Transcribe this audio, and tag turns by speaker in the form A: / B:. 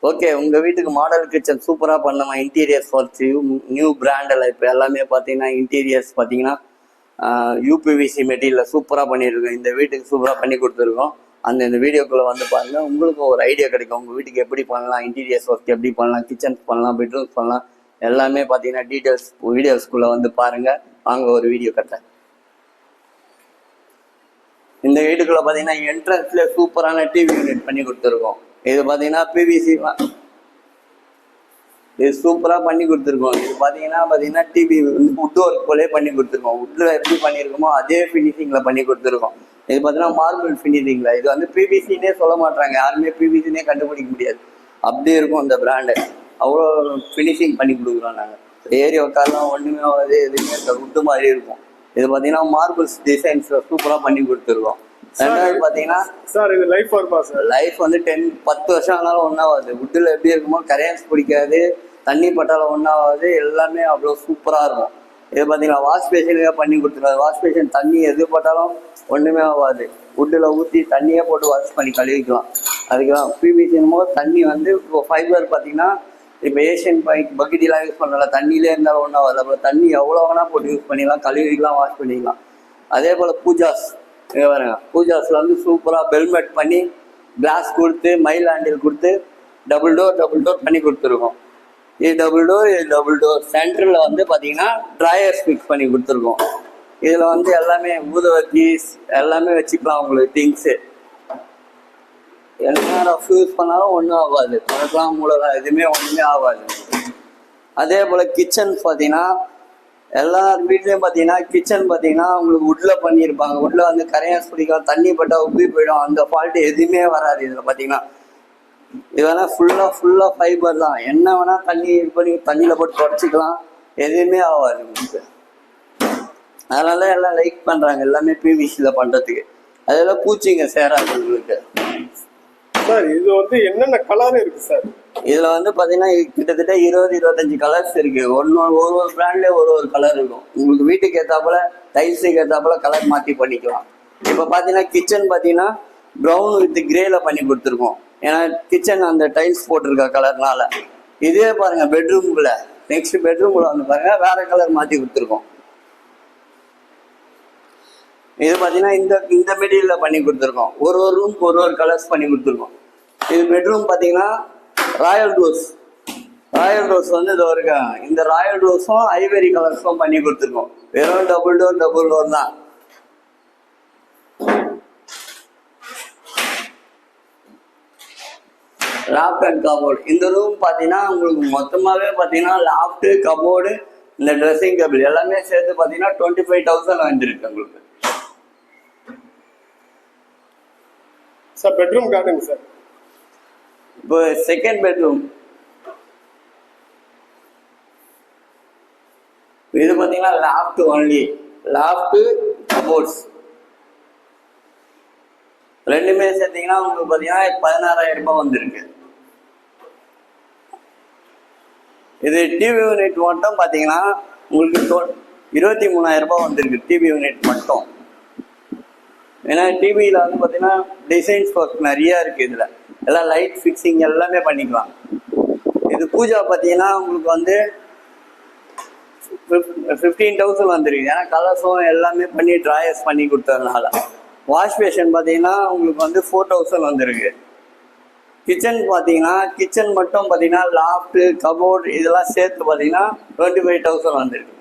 A: Okay, உங்க வீட்டுக்கு model kitchen சூப்பரா பண்ணலாம். இன்டீரியர்ஸ் ஒர்க்ஸ் நியூ பிராண்டில் இப்போ எல்லாமே பார்த்தீங்கன்னா இன்டீரியர்ஸ் பார்த்தீங்கன்னா யூபிவிசி மெட்டீரியல் சூப்பராக பண்ணியிருக்கோம். இந்த வீட்டுக்கு சூப்பராக பண்ணி கொடுத்துருக்கோம். இந்த வீடியோக்குள்ளே வந்து பாருங்கள், உங்களுக்கும் ஒரு ஐடியா கிடைக்கும். உங்கள் வீட்டுக்கு எப்படி பண்ணலாம், இன்டீரியர்ஸ் ஒர்க் எப்படி பண்ணலாம், கிச்சன்ஸ் பண்ணலாம், பெட்ரூம்ஸ் பண்ணலாம், எல்லாமே பார்த்தீங்கன்னா டீட்டெயில்ஸ் வீடியோஸ்குள்ளே வந்து பாருங்கள். வாங்க ஒரு வீடியோ கட்டேன். இந்த வீட்டுக்குள்ளே பார்த்தீங்கன்னா என்ட்ரன்ஸ்ல சூப்பரான டிவி யூனிட் பண்ணி கொடுத்துருக்கோம். இது பார்த்தீங்கன்னா பிவிசி இது சூப்பராக பண்ணி கொடுத்துருக்கோம். இது பார்த்தீங்கன்னா டிவி வந்து வுட் ஒர்க் போலே பண்ணி கொடுத்துருக்கோம். வுட்டில் எப்படி பண்ணியிருக்கோமோ அதே ஃபினிஷிங்கில் பண்ணி கொடுத்துருக்கோம். இது பார்த்தீங்கன்னா மார்பிள் ஃபினிஷிங்கில். இது வந்து பிவிசின்னே சொல்ல மாட்டாங்க, யாருமே பிவிசினே கண்டுபிடிக்க முடியாது. அப்படியே இருக்கும் இந்த பிராண்டு. அவ்வளோ ஃபினிஷிங் பண்ணி கொடுக்குறோம் நாங்கள். ஏரியா உட்காரலாம் ஒன்றுமே ஆகாது, எதுவுமே இந்த வுட்டு மாதிரி இருக்கும். இது பார்த்தீங்கன்னா மார்பிள்ஸ் டிசைன்ஸில் சூப்பராக பண்ணி கொடுத்துருக்கோம். ரெண்டாவது பார்த்தீங்கன்னா
B: சார் இது லைஃப் வருமா சார்?
A: லைஃப் வந்து 10 வருஷம் ஆனாலும் ஒன்றாகாது. வுட்டில் எப்படி இருக்குமோ கரையான்ஸ் பிடிக்காது, தண்ணி பட்டாலும் ஒன்றாகாது, எல்லாமே அவ்வளோ சூப்பராக இருக்கும். இது பார்த்தீங்கன்னா வாஷ் பேஷனுக்காக பண்ணி கொடுத்துருக்காது. வாஷ் பேஷன் தண்ணி எது பட்டாலும் ஒன்றுமே ஆகாது. வுட்டில் ஊற்றி தண்ணியே போட்டு வாஷ் பண்ணி கழுவிக்கலாம். அதுக்கெல்லாம் பிவிசினும் போது தண்ணி வந்து இப்போ ஃபைபர் பார்த்தீங்கன்னா இப்போ ஏஷியன் பக்கெட்டிலாம் யூஸ் பண்ணல, தண்ணியிலே இருந்தாலும் ஒன்றாகாது. அப்புறம் தண்ணி எவ்வளோ வேணால் போட்டு யூஸ் பண்ணிக்கலாம், கழுவிக்கலாம், வாஷ் பண்ணிக்கலாம். அதே போல் பூஜாஸ் பாருங்க, பூஜாஸில் வந்து சூப்பராக பெல்மெட் பண்ணி கிளாஸ் கொடுத்து மைல் ஹேண்டில் கொடுத்து டபுள் டோர் பண்ணி கொடுத்துருக்கோம். இது டபுள் டோர் சென்டரில் வந்து பார்த்தீங்கன்னா ட்ராயர்ஸ் ஃபிக்ஸ் பண்ணி கொடுத்துருக்கோம். இதில் வந்து எல்லாமே ஊதுவத்தி எல்லாமே வச்சுக்கலாம். உங்களுக்கு திங்ஸு என்ன ரஃப் யூஸ் பண்ணாலும் ஒன்றும் ஆகாது, தொடக்கலாம் மூலலாம் எதுவுமே ஒன்றுமே ஆகாது. அதே போல் கிச்சன் பார்த்தீங்கன்னா எல்லார் வீட்லேயும் பார்த்தீங்கன்னா கிச்சன் பார்த்தீங்கன்னா உங்களுக்கு வுட்டில் பண்ணியிருப்பாங்க. வுட்டில் வந்து கரையான்ஸ் பிடிக்கும், தண்ணி பட்டால் உப்பி போயிடும். அந்த ஃபால்ட்டு எதுவுமே வராது. இதில் பார்த்தீங்கன்னா இது வேணால் ஃபுல்லாக ஃபைபர் தான். என்ன வேணால் தண்ணி இது பண்ணி தண்ணியில் போட்டு தொடச்சிக்கலாம், எதுவுமே ஆகாது உங்களுக்கு. அதனால எல்லாம் லைக் பண்ணுறாங்க, எல்லாமே பிவிசியில் பண்ணுறதுக்கு. அதெல்லாம் பூச்சிங்க சேராது உங்களுக்கு.
B: சார் இது வந்து என்னென்ன கலர் இருக்கு சார்?
A: இதுல வந்து பாத்தீங்கன்னா கிட்டத்தட்ட 20-25 கலர்ஸ் இருக்கு. ஒரு பிராண்ட்லயே ஒரு கலர் இருக்கும். உங்களுக்கு வீட்டுக்கு ஏத்தாப்புல டைல்ஸுக்கு ஏத்தாப்புல கலர் மாத்தி பண்ணிக்கலாம். இப்ப பாத்தீங்கன்னா கிச்சன் பாத்தீங்கன்னா ப்ரௌன் வித் கிரேல பண்ணி கொடுத்துருக்கோம். ஏன்னா கிச்சன் அந்த டைல்ஸ் போட்டிருக்க கலர்னால. இதே பாருங்க பெட்ரூம்குள்ள, நெக்ஸ்ட் பெட்ரூம்குள்ள வந்து பாருங்க வேற கலர் மாத்தி கொடுத்துருக்கோம். இது பார்த்தீங்கன்னா இந்த மெட்டீரியல்ல பண்ணி கொடுத்துருக்கோம். ஒரு ரூம்க்கு ஒரு கலர்ஸ் பண்ணி கொடுத்துருக்கோம். இது பெட்ரூம் பார்த்தீங்கன்னா ராயல் ரோஸ் வந்து இது ஒரு இந்த ராயல் ரோஸும் ஐவரி கலர்ஸும் பண்ணி கொடுத்துருக்கோம். வெறும் டபுள் டோர் தான். Loft and cupboard. இந்த ரூம் பார்த்தீங்கன்னா உங்களுக்கு மொத்தமாகவே பார்த்தீங்கன்னா லாஃப்ட் கபோர்டு இந்த ட்ரெஸ்ஸிங் டேபிள் எல்லாமே சேர்த்து பார்த்தீங்கன்னா 25,000 வந்துருக்கு உங்களுக்கு.
B: சார் பெட்ரூம் காட்டுங்க சார்.
A: இப்போ செகண்ட் பெட்ரூம் இது பார்த்தீங்கன்னா லாஃப்ட் ஒன்லி, லாஃப்ட் கபோர்ட்ஸ் ரெண்டுமே சேர்த்தீங்கன்னா உங்களுக்கு பார்த்தீங்கன்னா 16,000 ரூபாய் வந்துருக்கு. இது டிவி யூனிட் மட்டும் பார்த்தீங்கன்னா உங்களுக்கு 23,000 ரூபாய் வந்துருக்கு டிவி யூனிட் மட்டும். ஏன்னா டிவியில் வந்து பார்த்தீங்கன்னா டிசைன்ஸ் ஒர்க் நிறையா இருக்குது. இதில் எல்லாம் லைட் ஃபிக்ஸிங் எல்லாமே பண்ணிக்கலாம். இது பூஜா பார்த்தீங்கன்னா உங்களுக்கு வந்து 15,000 வந்துருக்கு. ஏன்னா கலர்ஸும் எல்லாமே பண்ணி ட்ராயர்ஸ் பண்ணி கொடுத்ததுனால. வாஷ் பேஷன் பார்த்தீங்கன்னா உங்களுக்கு வந்து 4,000 வந்துருக்கு. கிச்சன் பார்த்தீங்கன்னா கிச்சன் மட்டும் பார்த்தீங்கன்னா லாஃப்ட் கபோர்டு இதெல்லாம் சேர்த்து பார்த்தீங்கன்னா 25,000 வந்துருக்கு.